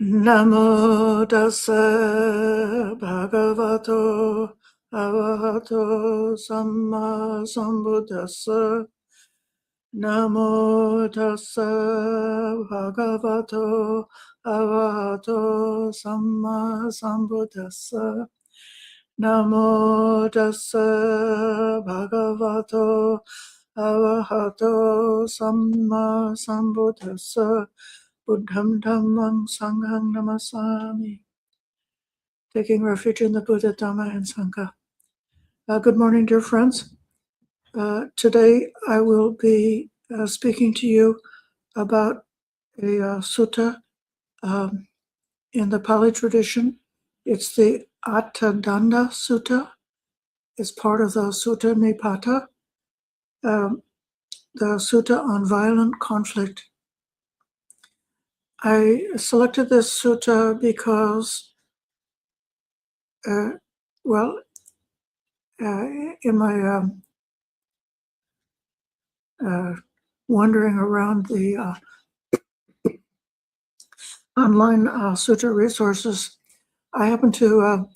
Namo tassa bhagavato arahato samma sambuddhassa. Namo tassa bhagavato arahato samma sambuddhassa. Namo tassa bhagavato arahato samma sambuddhassa. Buddham Dhammam Sangham Namasami. Taking refuge in the Buddha, Dhamma, and Sangha. Good morning, dear friends. Today I will be speaking to you about a sutta in the Pali tradition. It's the Attadanda Sutta. It's part of the Sutta Nipata, the sutta on violent conflict. I selected this sutta because in my wandering around the online sutta resources, I happened to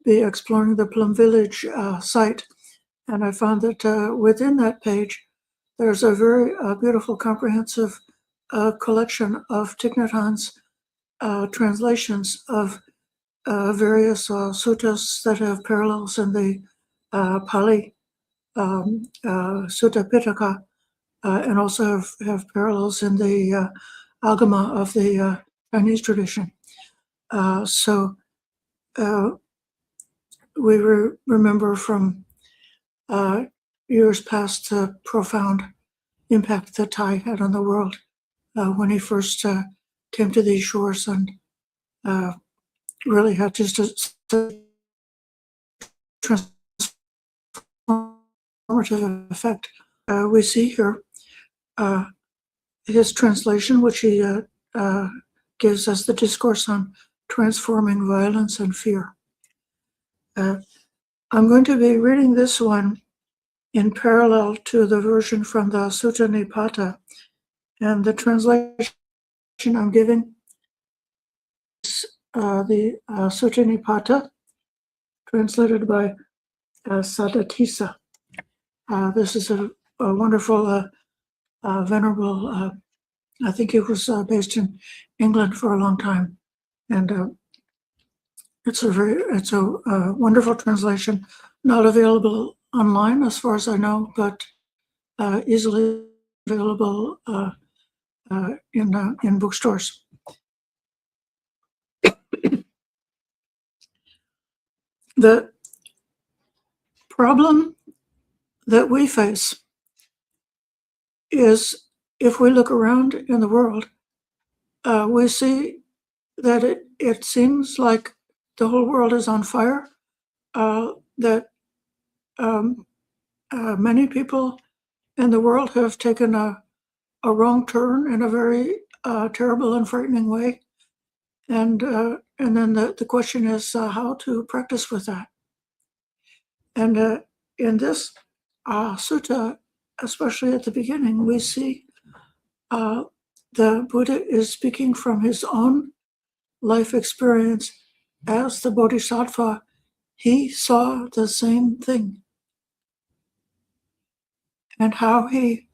be exploring the Plum Village site, and I found that within that page, there's a very beautiful, comprehensive collection of Thich Nhat Hanh's translations of various suttas that have parallels in the Pali Sutta Pitaka, and also have parallels in the Agama of the Chinese tradition. So we remember from years past the profound impact that Thai had on the world when he first came to these shores and really had just a transformative effect. We see here his translation, which he gives us the Discourse on Transforming Violence and Fear. I'm going to be reading this one in parallel to the version from the Sutta Nipata, and the translation I'm giving is the Sutta Nipata, translated by Sadatisa. This is a wonderful, venerable, I think it was based in England for a long time, and it's a wonderful translation, not available online as far as I know, but easily available in bookstores. The problem that we face is, if we look around in the world, we see that it seems like the whole world is on fire, that many people in the world have taken a wrong turn in a very terrible and frightening way. And then the question is how to practice with that. And in this sutta, especially at the beginning, we see the Buddha is speaking from his own life experience as the Bodhisattva. He saw the same thing and how he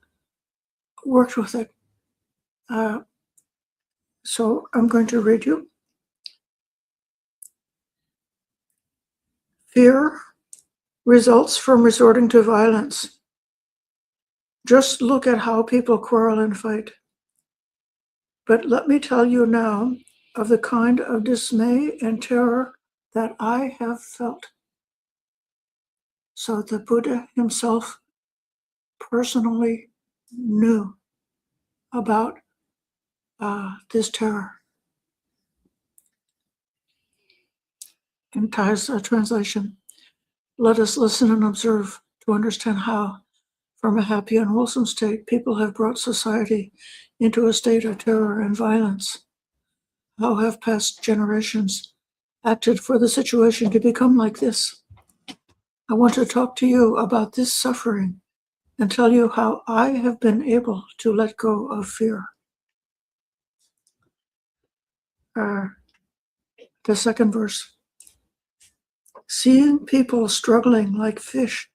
worked with it. So I'm going to read you. Fear results from resorting to violence. Just look at how people quarrel and fight. But let me tell you now of the kind of dismay and terror that I have felt. So the Buddha himself personally knew about this terror. In Thai's translation, let us listen and observe to understand how, from a happy and wholesome state, people have brought society into a state of terror and violence. How have past generations acted for the situation to become like this? I want to talk to you about this suffering and tell you how I have been able to let go of fear. the second verse. Seeing people struggling like fish,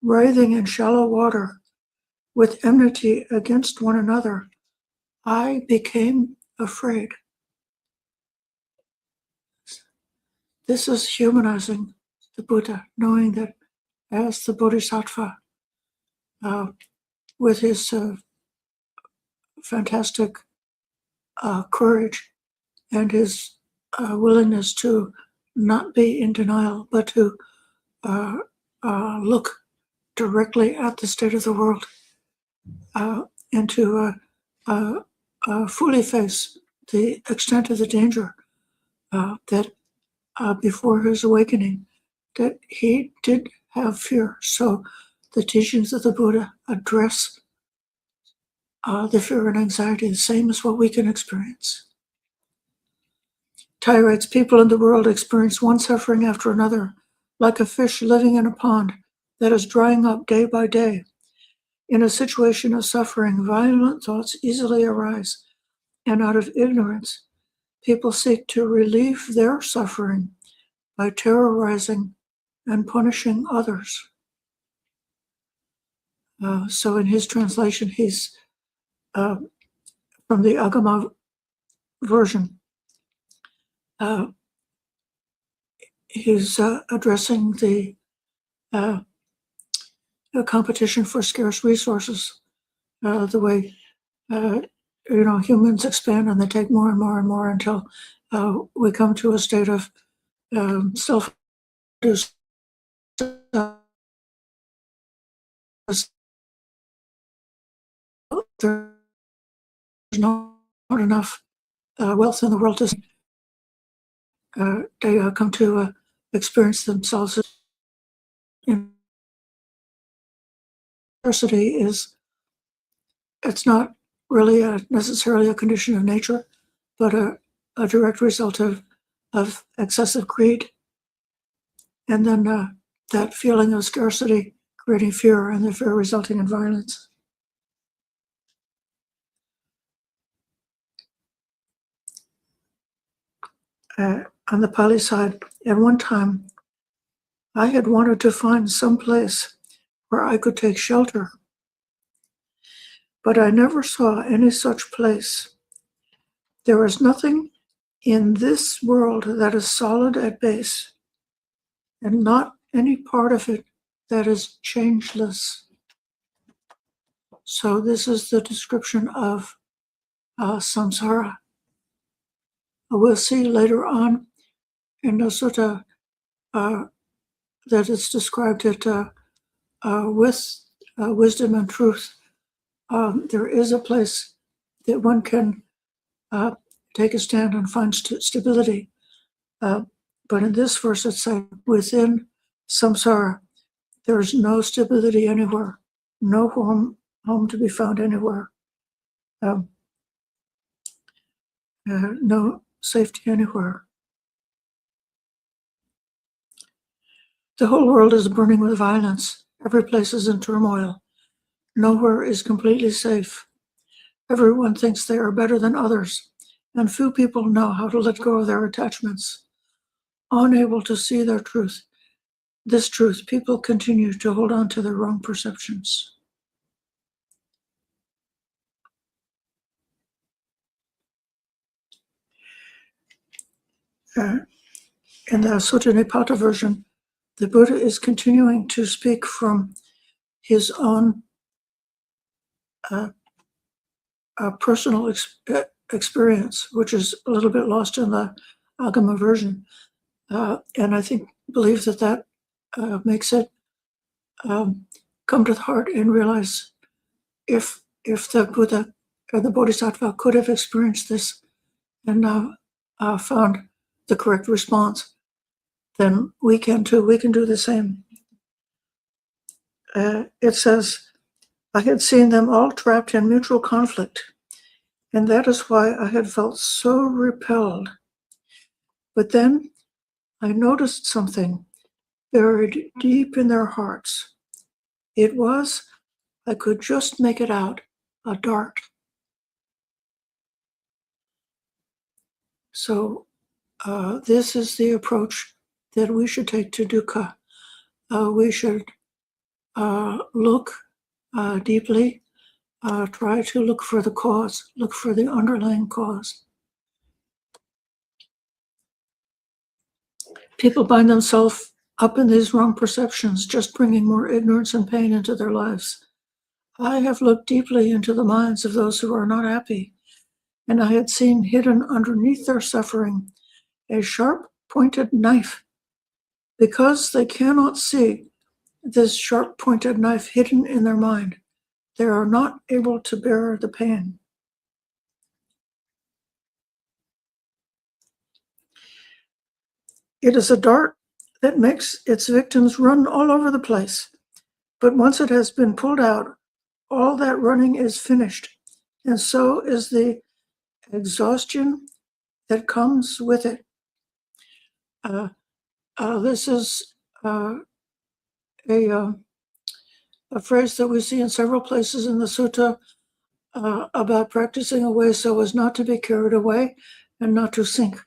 writhing in shallow water, with enmity against one another, I became afraid. This is humanizing the Buddha, knowing that as the Bodhisattva, with his fantastic courage and his willingness to not be in denial, but to look directly at the state of the world and to fully face the extent of the danger that before his awakening, that he did have fear. So the teachings of the Buddha address the fear and anxiety, the same as what we can experience. Tai writes, people in the world experience one suffering after another, like a fish living in a pond that is drying up day by day. In a situation of suffering, violent thoughts easily arise, and out of ignorance, people seek to relieve their suffering by terrorizing and punishing others. So in his translation, he's from the Agama version. He's addressing the competition for scarce resources, the way humans expand and they take more and more and more until we come to a state of self-induced. There's not enough wealth in the world to they come to experience themselves in scarcity. It's not really necessarily a condition of nature, but a direct result of excessive greed, and then that feeling of scarcity creating fear, and the fear resulting in violence. On the Pali side, at one time, I had wanted to find some place where I could take shelter, but I never saw any such place. There is nothing in this world that is solid at base, and not any part of it that is changeless. So this is the description of samsara. We'll see later on in the sutta that it's described it with wisdom and truth. There is a place that one can take a stand and find stability. But in this verse, it says, within samsara, there is no stability anywhere, no home to be found anywhere, no safety anywhere. The whole world is burning with violence. Every place is in turmoil. Nowhere is completely safe. Everyone thinks they are better than others, and few people know how to let go of their attachments. Unable to see their truth, this truth, people continue to hold on to their wrong perceptions. In the Sutta Nipata version, the Buddha is continuing to speak from his own personal experience, which is a little bit lost in the Agama version. And I believe that makes it come to the heart and realize if the Buddha or the Bodhisattva could have experienced this and found the correct response, then we can too. We can do the same. It says, I had seen them all trapped in mutual conflict, and that is why I had felt so repelled. But then I noticed something buried deep in their hearts. It was, I could just make it out, a dart. So this is the approach that we should take to dukkha. We should look deeply, try to look for the cause, look for the underlying cause. People bind themselves up in these wrong perceptions, just bringing more ignorance and pain into their lives. I have looked deeply into the minds of those who are not happy, and I had seen hidden underneath their suffering a sharp pointed knife. Because they cannot see this sharp pointed knife hidden in their mind, they are not able to bear the pain. It is a dart that makes its victims run all over the place. But once it has been pulled out, all that running is finished, and so is the exhaustion that comes with it. This is a phrase that we see in several places in the sutta about practicing a way so as not to be carried away and not to sink.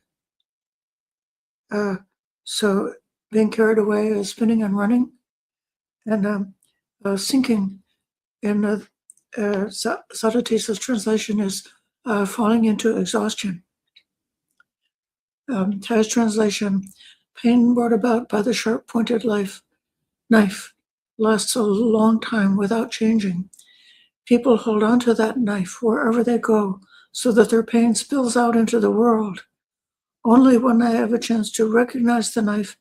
So being carried away is spinning and running, and sinking in Sutta translation is falling into exhaustion. Thai's translation, pain brought about by the sharp-pointed knife lasts a long time without changing. People hold on to that knife wherever they go so that their pain spills out into the world. Only when they have a chance to recognize the knife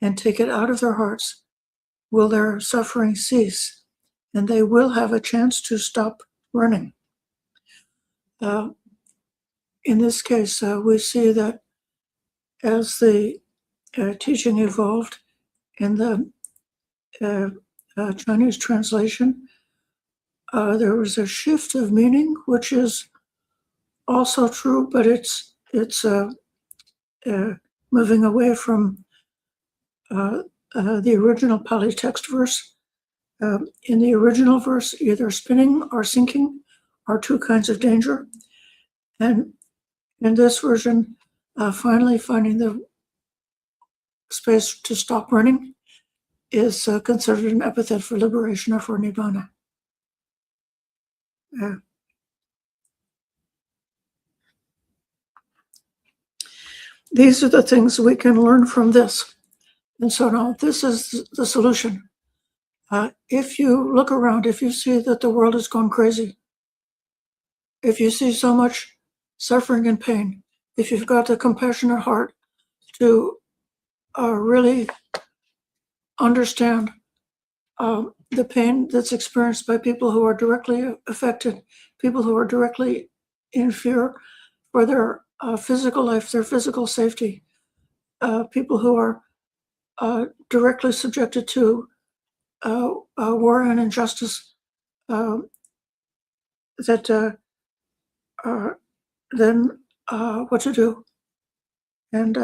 and take it out of their hearts will their suffering cease, and they will have a chance to stop running. In this case, we see that as the teaching evolved in the Chinese translation, there was a shift of meaning, which is also true, but it's moving away from the original Pali text verse. In the original verse, either spinning or sinking are two kinds of danger. And in this version, finally finding the space to stop running is considered an epithet for liberation or for nibbana. These are the things we can learn from this. And so now this is the solution. If you look around, if you see that the world has gone crazy, if you see so much suffering and pain, if you've got the compassionate heart to really understand the pain that's experienced by people who are directly affected, people who are directly in fear for their physical life, their physical safety, people who are directly subjected to war and injustice, then what to do? And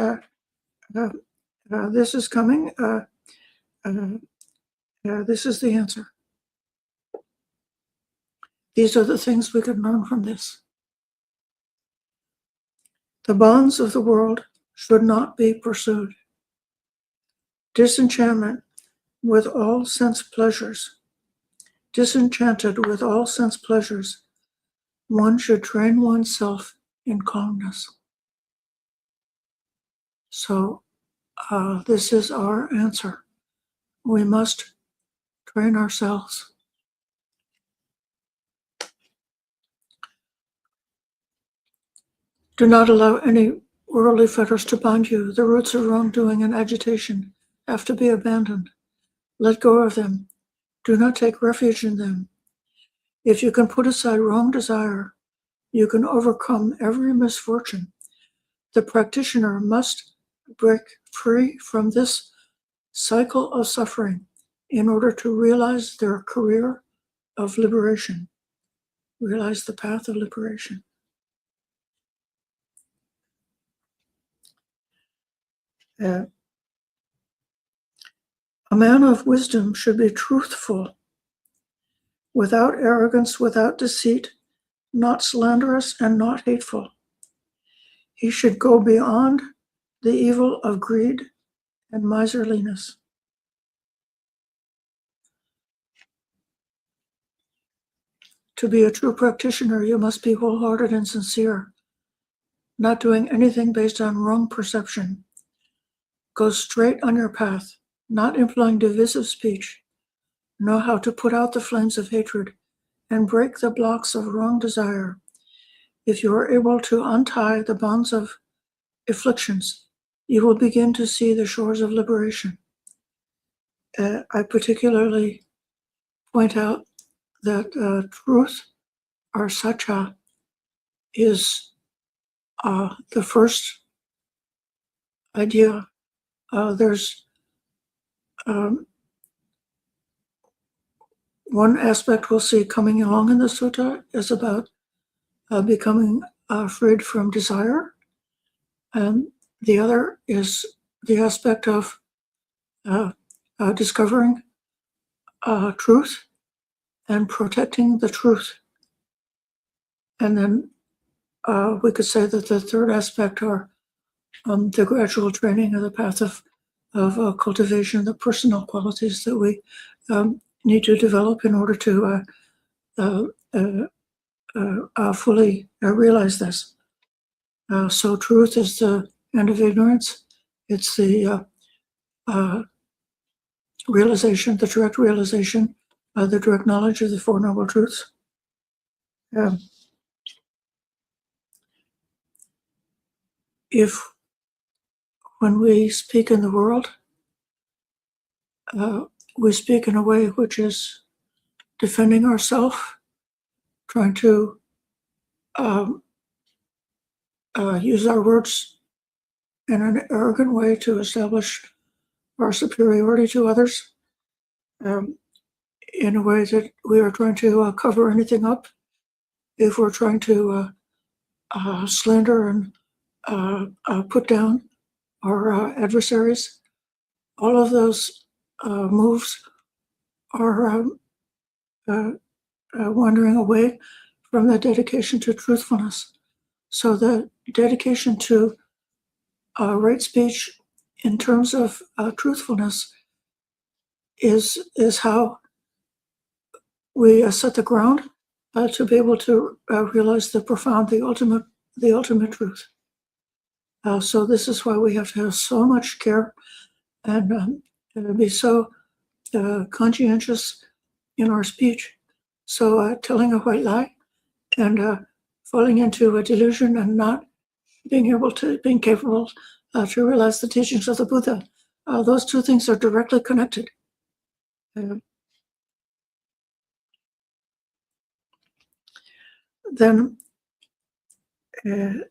this is coming. This is the answer. These are the things we can learn from this. The bonds of the world should not be pursued. Disenchantment with all sense pleasures. Disenchanted with all sense pleasures, one should train oneself in calmness. So this is our answer. We must train ourselves. Do not allow any worldly fetters to bind you. The roots of wrongdoing and agitation have to be abandoned. Let go of them. Do not take refuge in them. If you can put aside wrong desire, you can overcome every misfortune. The practitioner must break free from this cycle of suffering in order to realize their career of liberation, realize the path of liberation. A man of wisdom should be truthful, without arrogance, without deceit, not slanderous, and not hateful. he should go beyond the evil of greed and miserliness. To be a true practitioner, you must be wholehearted and sincere, not doing anything based on wrong perception. Go straight on your path, not employing divisive speech. Know how to put out the flames of hatred and break the blocks of wrong desire. If you are able to untie the bonds of afflictions, you will begin to see the shores of liberation. I particularly point out that truth, or satya, is the first idea. There's one aspect we'll see coming along in the sutta is about becoming freed from desire, and the other is the aspect of discovering truth and protecting the truth. And then we could say that the third aspect are the gradual training of the path of cultivation, the personal qualities that we need to develop in order to fully realize this. So truth is the end of ignorance. It's the realization, the direct realization, the direct knowledge of the Four Noble Truths. If when we speak in the world, we speak in a way which is defending ourselves, trying to use our words in an arrogant way to establish our superiority to others, in a way that we are trying to cover anything up. If we're trying to slander and put down our adversaries, all of those moves are wandering away from the dedication to truthfulness. So the dedication to right speech in terms of truthfulness is how we set the ground to be able to realize the profound, the ultimate truth. So this is why we have to have so much care and be so conscientious in our speech. So telling a white lie and falling into a delusion and not being capable to realize the teachings of the Buddha, those two things are directly connected. Then the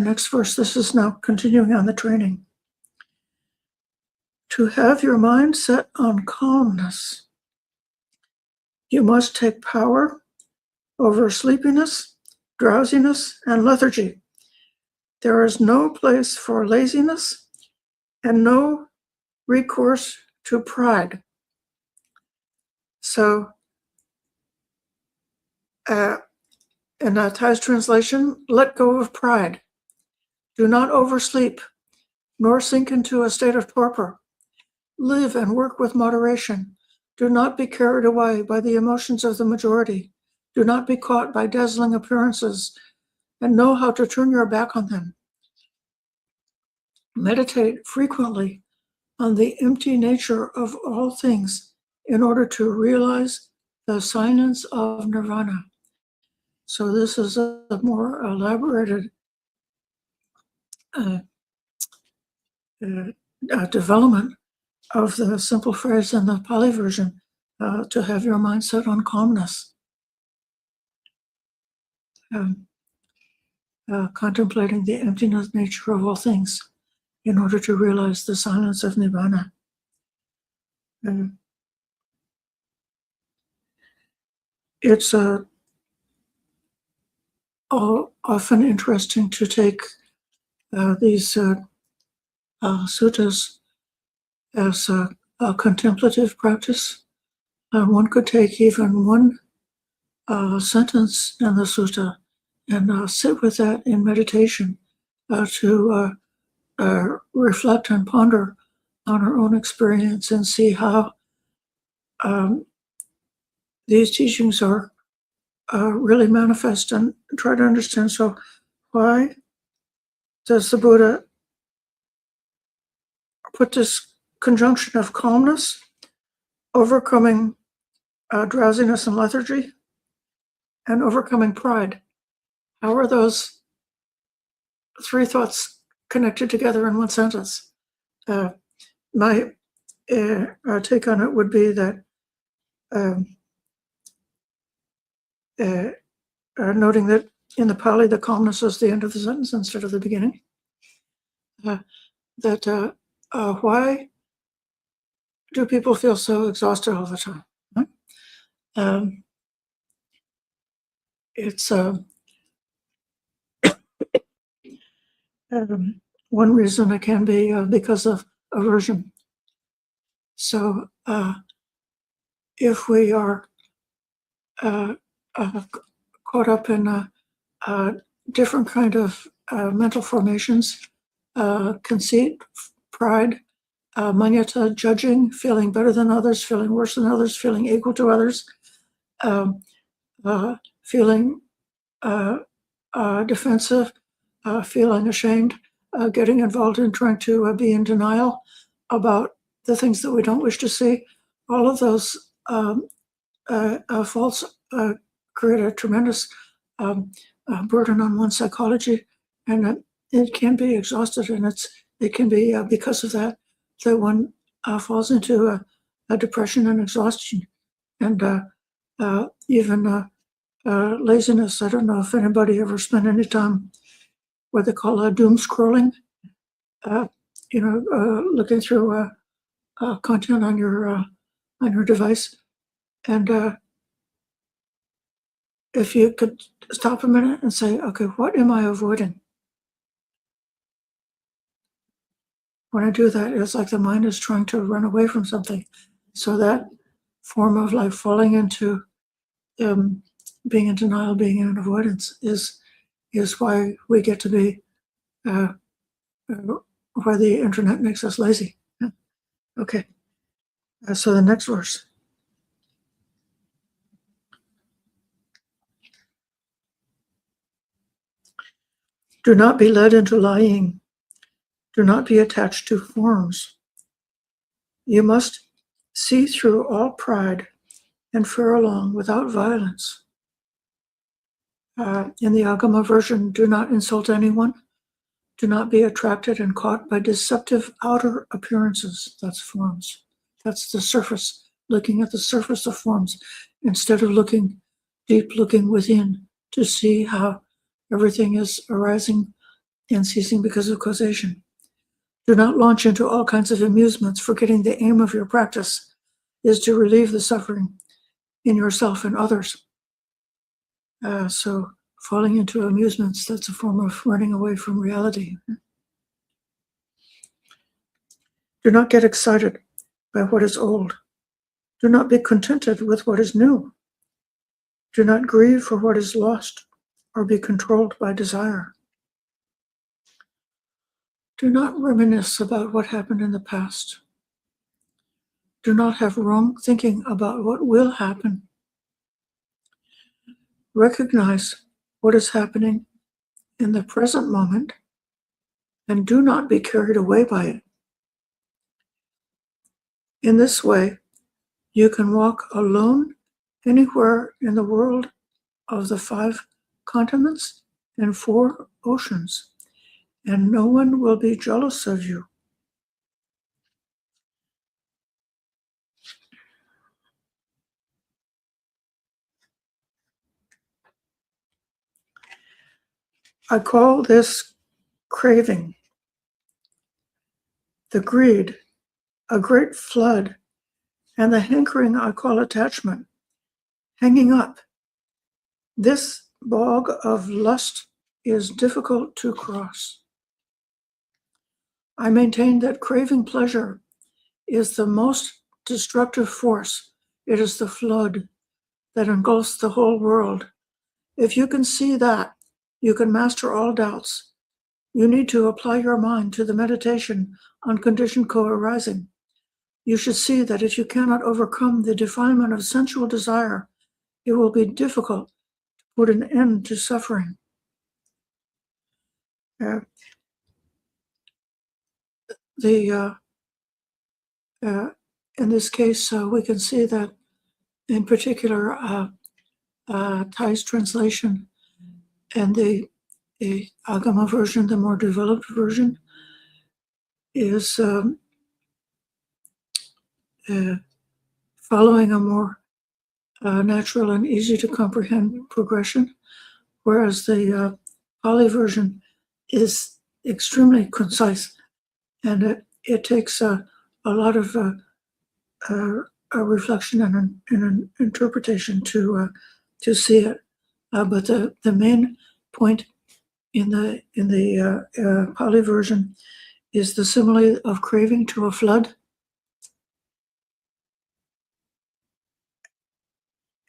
next verse, this is now continuing on the training. To have your mind set on calmness, you must take power over sleepiness, drowsiness, and lethargy. There is no place for laziness and no recourse to pride. So, in Thai's translation, let go of pride. Do not oversleep, nor sink into a state of torpor. Live and work with moderation. Do not be carried away by the emotions of the majority. Do not be caught by dazzling appearances, and know how to turn your back on them. Meditate frequently on the empty nature of all things in order to realize the silence of nirvana. So this is a more elaborated development of the simple phrase in the Pali version, to have your mind set on calmness. Contemplating the emptiness nature of all things in order to realize the silence of Nibbana. It's often interesting to take these suttas as a contemplative practice. One could take even one sentence in the sutta sit with that in meditation to reflect and ponder on our own experience and see how these teachings are really manifest, and try to understand. So why does the Buddha put this conjunction of calmness, overcoming drowsiness and lethargy, and overcoming pride? How are those three thoughts connected together in one sentence? My take on it would be that noting that in the Pali, the calmness is the end of the sentence instead of the beginning. Why do people feel so exhausted all the time? It's one reason it can be because of aversion. So if we are caught up in different kind of mental formations, conceit, pride, manyata, judging, feeling better than others, feeling worse than others, feeling equal to others, feeling defensive, feeling ashamed, getting involved in trying to be in denial about the things that we don't wish to see. All of those faults create a tremendous burden on one's psychology, and it can be exhausted, and it can be because of that one falls into a depression and exhaustion, and even laziness. I don't know if anybody ever spent any time what they call doom scrolling, looking through content on your device, and if you could stop a minute and say, okay, what am I avoiding? When I do that, it's like the mind is trying to run away from something. So that form of like falling into being in denial, being in avoidance is why we get to be, why the internet makes us lazy. Okay, so the next verse. Do not be led into lying. Do not be attached to forms. You must see through all pride and fare along without violence. In the Agama version, do not insult anyone. Do not be attracted and caught by deceptive outer appearances. That's forms. That's the surface, looking at the surface of forms instead of looking deep, looking within to see how everything is arising and ceasing because of causation. Do not launch into all kinds of amusements, forgetting the aim of your practice is to relieve the suffering in yourself and others. So falling into amusements, that's a form of running away from reality. Do not get excited by what is old. Do not be contented with what is new. Do not grieve for what is lost or be controlled by desire. Do not reminisce about what happened in the past. Do not have wrong thinking about what will happen. Recognize what is happening in the present moment and do not be carried away by it. In this way, you can walk alone anywhere in the world of the 5 continents and 4 oceans, and no one will be jealous of you. I call this craving, the greed, a great flood, and the hankering I call attachment, hanging up. This bog of lust is difficult to cross. I maintain that craving pleasure is the most destructive force. It is the flood that engulfs the whole world. If you can see that, you can master all doubts. You need to apply your mind to the meditation on conditioned co-arising. You should see that if you cannot overcome the defilement of sensual desire, it will be difficult to put an end to suffering. In this case, we can see that in particular, Thai's translation and the Agama version, the more developed version, is following a more natural and easy to comprehend progression, whereas the Pali version is extremely concise, and it takes a lot of a reflection and an interpretation to see it. But the main point in the Pali version is the simile of craving to a flood,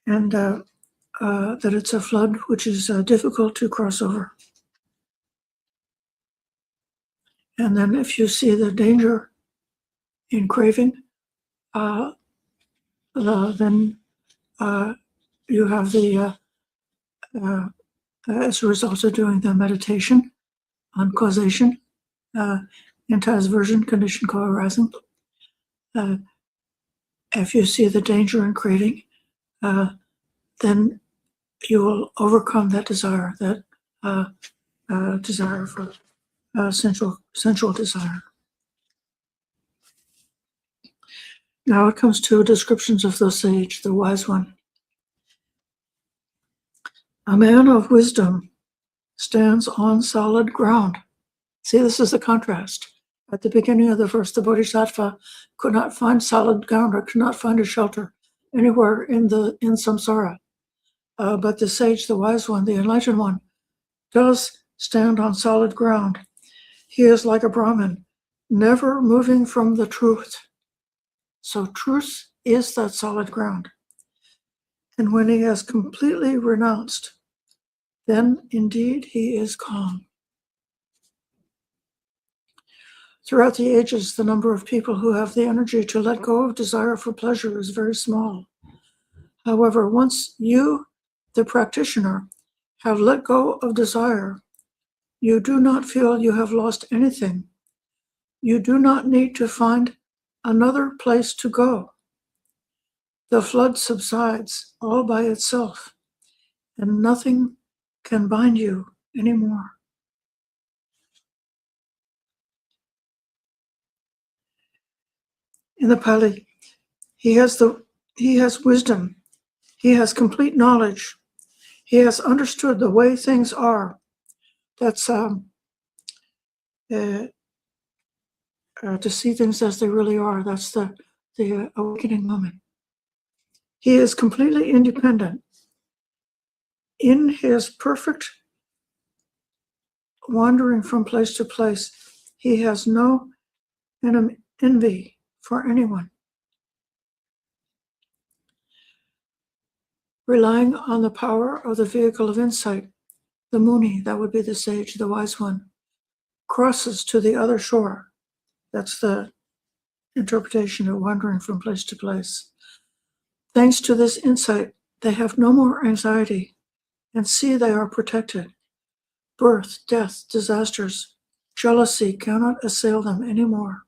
and that it's a flood which is difficult to cross over. And then if you see the danger in craving, then you have the, as a result of doing the meditation on causation, in Thai's version, conditioned co-arising, if you see the danger in craving, then you will overcome that desire, desire for sensual desire. Now it comes to descriptions of the sage, the wise one. A man of wisdom stands on solid ground. See, this is the contrast. At the beginning of the verse, the Bodhisattva could not find solid ground or could not find a shelter anywhere in samsara. But the sage, the wise one, the enlightened one, does stand on solid ground. He is like a Brahmin, never moving from the truth. So truth is that solid ground. And when he has completely renounced, then indeed he is calm. Throughout the ages, the number of people who have the energy to let go of desire for pleasure is very small. However, once you, the practitioner, have let go of desire, you do not feel you have lost anything. You do not need to find another place to go. The flood subsides all by itself, and nothing can bind you anymore. In the Pali, he has wisdom, he has complete knowledge, he has understood the way things are. That's to see things as they really are. That's the awakening moment. He is completely independent. In his perfect wandering from place to place, he has no envy for anyone. Relying on the power of the vehicle of insight, the Muni, that would be the sage, the wise one, crosses to the other shore. That's the interpretation of wandering from place to place. Thanks to this insight, they have no more anxiety and see they are protected. Birth, death, disasters, jealousy cannot assail them anymore.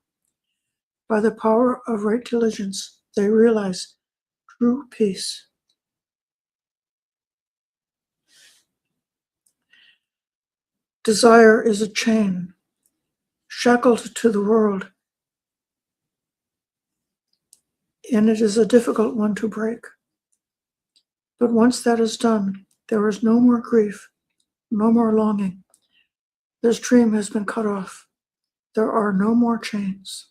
By the power of right diligence, they realize true peace. Desire is a chain, shackled to the world, and it is a difficult one to break. But once that is done, there is no more grief, no more longing. The stream has been cut off. There are no more chains.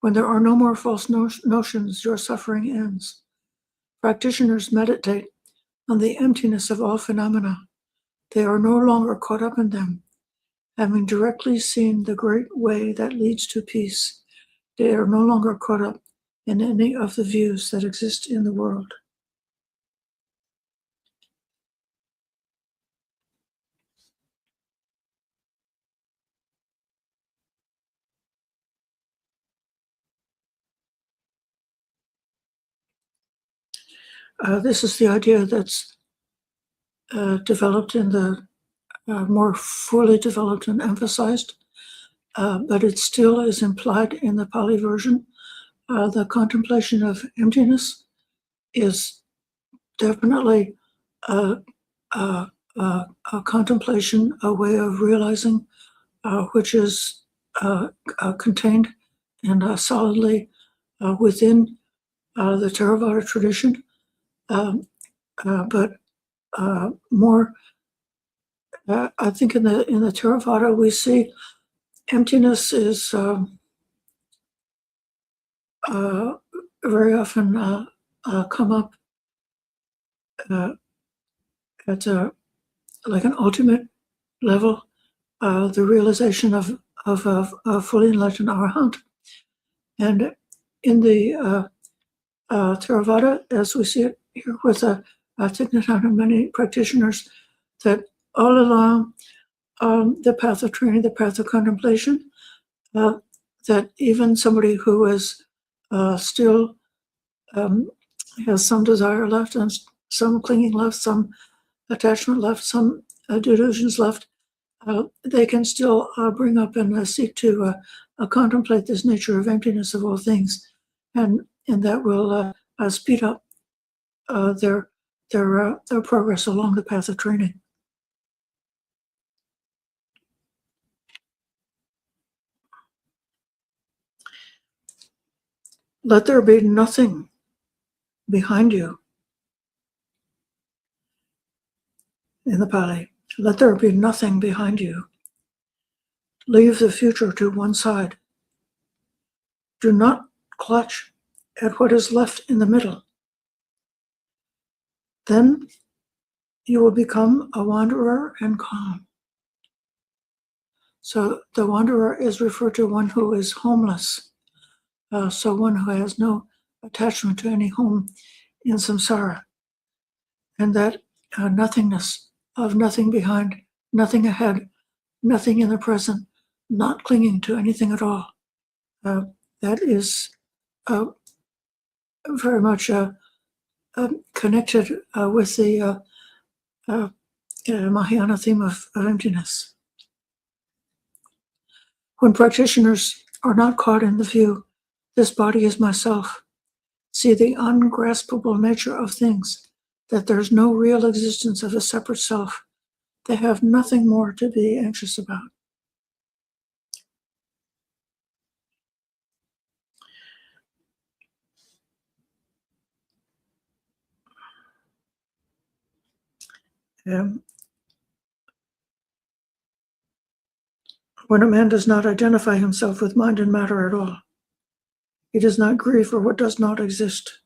When there are no more false notions, your suffering ends. Practitioners meditate on the emptiness of all phenomena. They are no longer caught up in them. Having directly seen the great way that leads to peace, they are no longer caught up in any of the views that exist in the world. This is the idea that's developed in the more fully developed and emphasized, but it still is implied in the Pali version. The contemplation of emptiness is definitely a contemplation, a way of realizing, which is contained and solidly within the Theravada tradition, but more. I think in the Theravada we see emptiness is very often come up at like an ultimate level, the realization of a fully enlightened arahant. And in the Theravada, as we see it here with Thich Nhat Hanh and many practitioners, that all along the path of training, the path of contemplation, that even somebody who is still has some desire left and some clinging left, some attachment left, some delusions left, they can still bring up and seek to contemplate this nature of emptiness of all things, and that will speed up their progress along the path of training. Let there be nothing behind you. In the Pali, let there be nothing behind you. Leave the future to one side. Do not clutch at what is left in the middle. Then you will become a wanderer and calm. So the wanderer is referred to one who is homeless, so one who has no attachment to any home in samsara. And that nothingness of nothing behind, nothing ahead, nothing in the present, not clinging to anything at all. That is very much connected with the Mahayana theme of emptiness. When practitioners are not caught in the view, this body is myself, see the ungraspable nature of things, that there's no real existence of a separate self, they have nothing more to be anxious about. When a man does not identify himself with mind and matter at all, he does not grieve for what does not exist.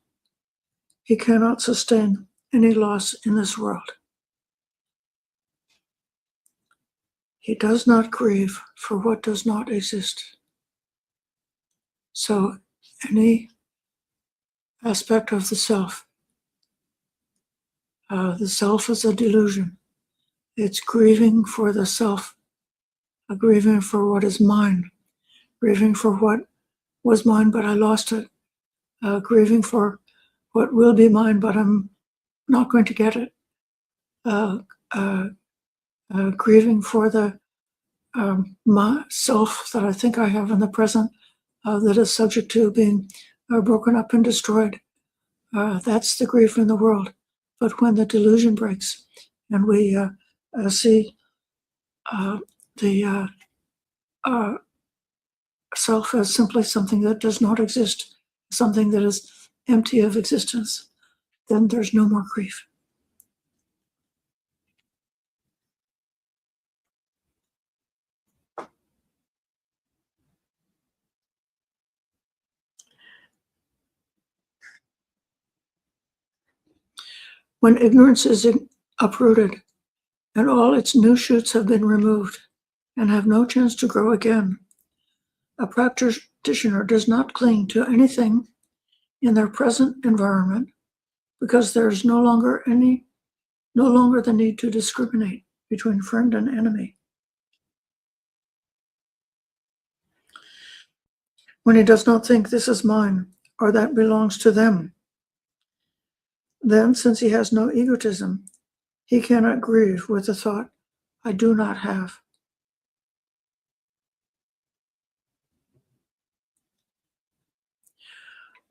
He cannot sustain any loss in this world. He does not grieve for what does not exist. So any aspect of the self is a delusion. It's grieving for the self, grieving for what is mine, grieving for what was mine but I lost it, grieving for what will be mine but I'm not going to get it, grieving for the myself that I think I have in the present that is subject to being broken up and destroyed. That's the grief in the world. But when the delusion breaks and we see the self as simply something that does not exist, something that is empty of existence, then there's no more grief. When ignorance is uprooted and all its new shoots have been removed and have no chance to grow again, a practitioner does not cling to anything in their present environment because there's no longer the need to discriminate between friend and enemy. When he does not think this is mine or that belongs to them, Then, since he has no egotism, he cannot grieve with the thought, I do not have.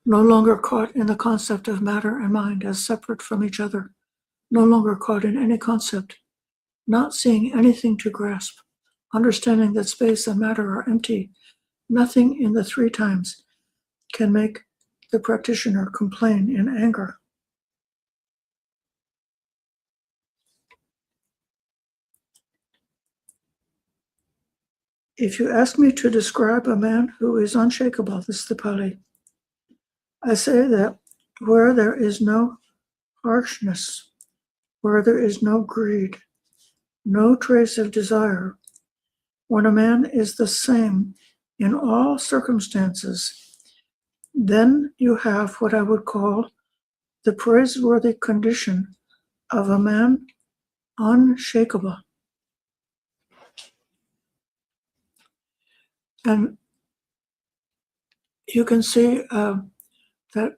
No longer caught in the concept of matter and mind as separate from each other, no longer caught in any concept, not seeing anything to grasp, understanding that space and matter are empty, nothing in the three times can make the practitioner complain in anger. If you ask me to describe a man who is unshakable, this is the Pali, I say that where there is no harshness, where there is no greed, no trace of desire, when a man is the same in all circumstances, then you have what I would call the praiseworthy condition of a man unshakable. And you can see that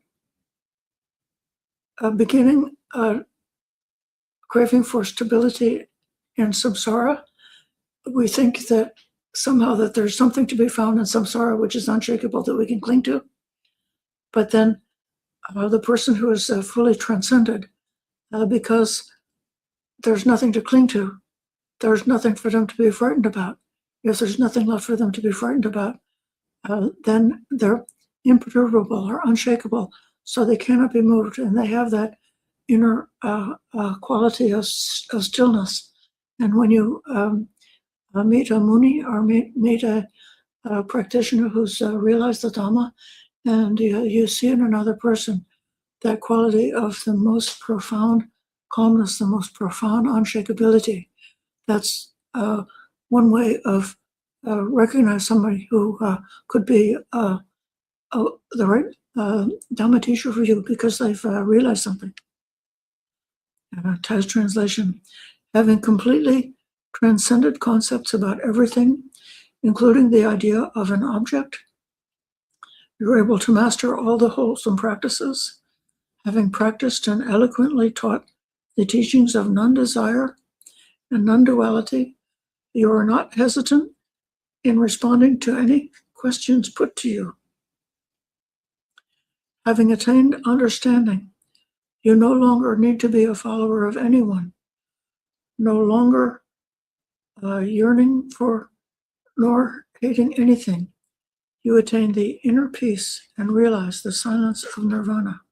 beginning craving for stability in samsara, we think that somehow that there's something to be found in samsara which is unshakable that we can cling to. But then the person who is fully transcended, because there's nothing to cling to, there's nothing for them to be frightened about. If there's nothing left for them to be frightened about, then they're imperturbable or unshakable, so they cannot be moved, and they have that inner quality of stillness. And when you meet a muni or meet a practitioner who's realized the Dhamma, and you see in another person that quality of the most profound calmness, the most profound unshakability, that's one way of recognize somebody who could be the right Dhamma teacher for you because they've realized something. Thai's translation, having completely transcended concepts about everything, including the idea of an object, you're able to master all the wholesome practices, having practiced and eloquently taught the teachings of non-desire and non-duality. You are not hesitant in responding to any questions put to you. Having attained understanding, you no longer need to be a follower of anyone, no longer yearning for nor hating anything. You attain the inner peace and realize the silence of nirvana.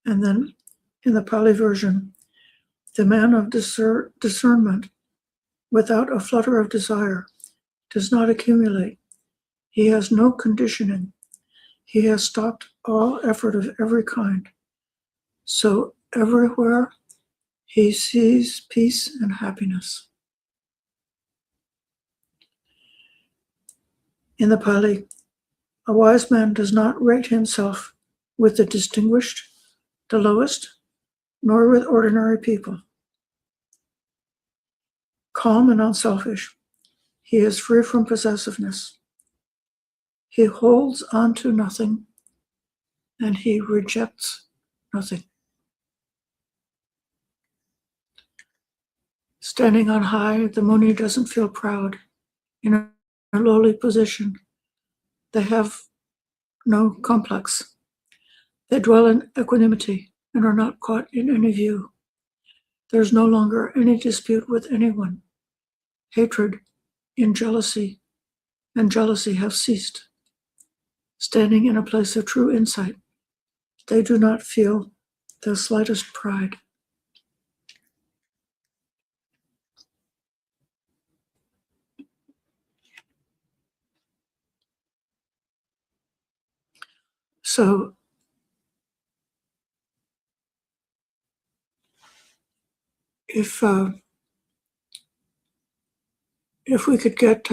And then in the Pali version, the man of discernment, without a flutter of desire, does not accumulate. He has no conditioning. He has stopped all effort of every kind. So everywhere he sees peace and happiness. In the Pali, a wise man does not rate himself with the distinguished, the lowest, nor with ordinary people. Calm and unselfish, he is free from possessiveness. He holds on to nothing, and he rejects nothing. Standing on high, the Muni doesn't feel proud. In a lowly position, they have no complex. They dwell in equanimity and are not caught in any view. There's no longer any dispute with anyone. Hatred and jealousy have ceased. Standing in a place of true insight, they do not feel the slightest pride. So if we could get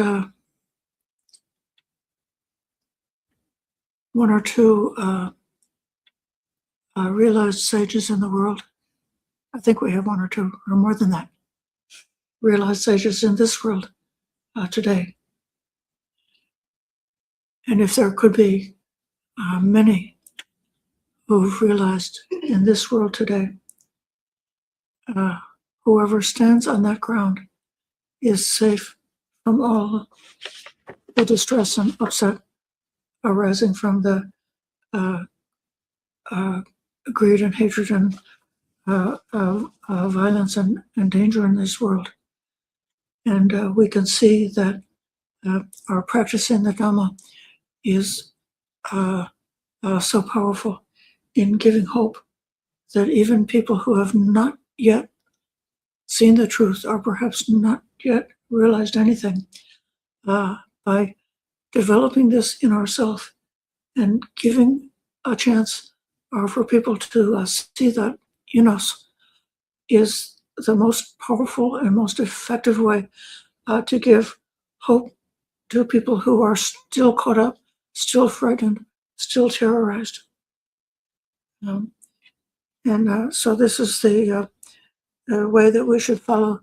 one or two realized sages in the world, I think we have one or two, or more than that, realized sages in this world today. And if there could be many who've realized in this world today, whoever stands on that ground is safe from all the distress and upset arising from the greed and hatred and violence and danger in this world. And we can see that our practice in the Dhamma is so powerful in giving hope that even people who have not yet seen the truth or perhaps not yet realized anything, by developing this in ourselves and giving a chance for people to see that in us is the most powerful and most effective way to give hope to people who are still caught up, still frightened, still terrorized. So this is the way that we should follow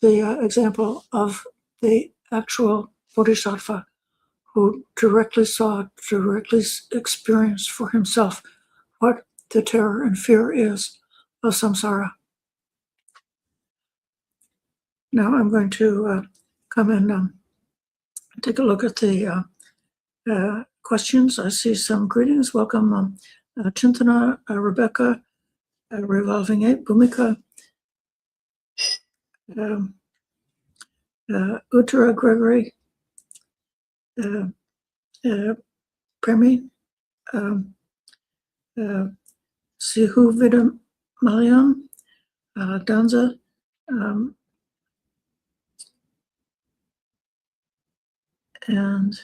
the example of the actual Bodhisattva who directly saw, directly experienced for himself what the terror and fear is of samsara. Now I'm going to come and take a look at the questions. I see some greetings. Welcome, Chintana, Rebecca, Revolving Eight, Bhumika, Uttara Gregory, Premi, Sihu Vidam Malayam, Danza, and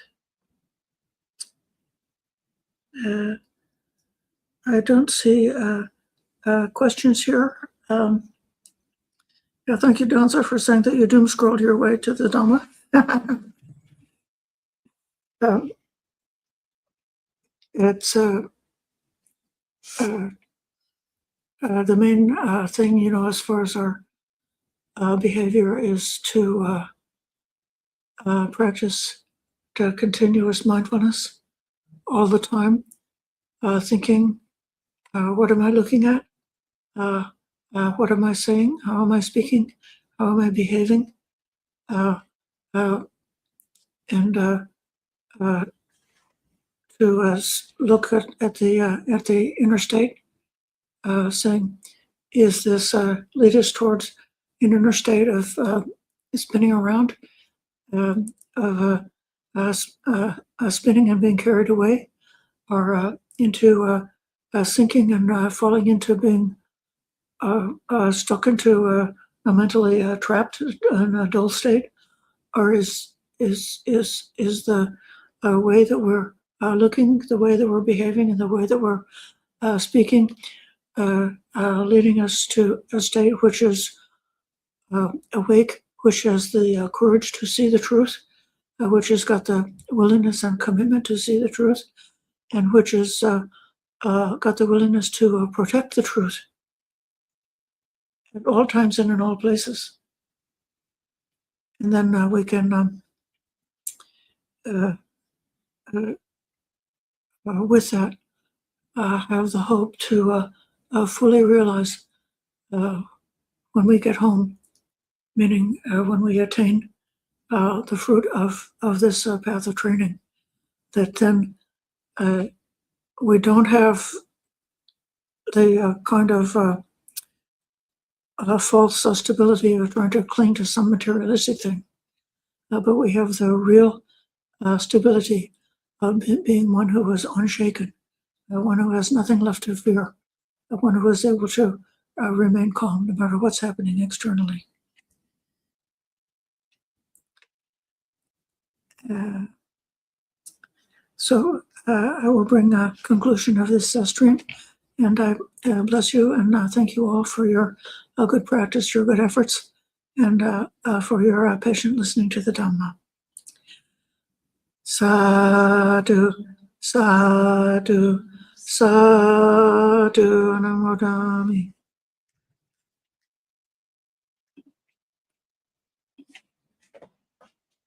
I don't see questions here. Yeah, thank you, Danza, for saying that you doom scrolled your way to the Dhamma. It's the main thing, as far as our behavior is to practice the continuous mindfulness all the time, thinking, what am I looking at? What am I saying? How am I speaking? How am I behaving? And to look at the inner state, saying, is this lead us towards an inner state of spinning around, of spinning and being carried away, or into sinking and falling into being stuck into a mentally trapped in a dull state, or is the way that we're looking, the way that we're behaving, and the way that we're speaking, leading us to a state which is awake, which has the courage to see the truth, which has got the willingness and commitment to see the truth, and which has got the willingness to protect the truth at all times and in all places. And then we can, with that, have the hope to fully realize when we get home, meaning when we attain the fruit of this path of training, that then we don't have the kind of false stability of trying to cling to some materialistic thing, but we have the real stability of being one who is unshaken, one who has nothing left to fear, one who is able to remain calm no matter what's happening externally. So I will bring a conclusion of this stream, and I bless you and thank you all for your good practice, your good efforts, and for your patient listening to the Dhamma. Sadhu, sadhu, sadhu, namo Dhammi.